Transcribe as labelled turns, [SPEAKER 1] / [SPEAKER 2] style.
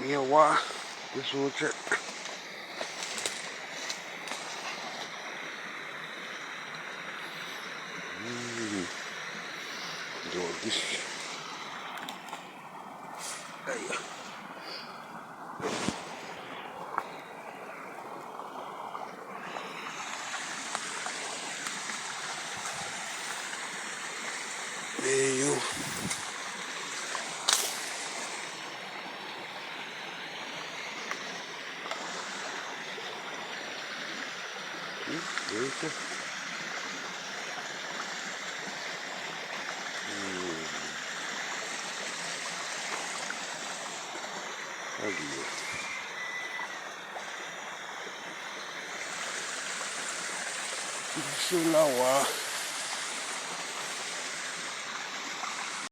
[SPEAKER 1] Minha wa, this one check. Doing this. Hey. There you. There you go. Sulawa.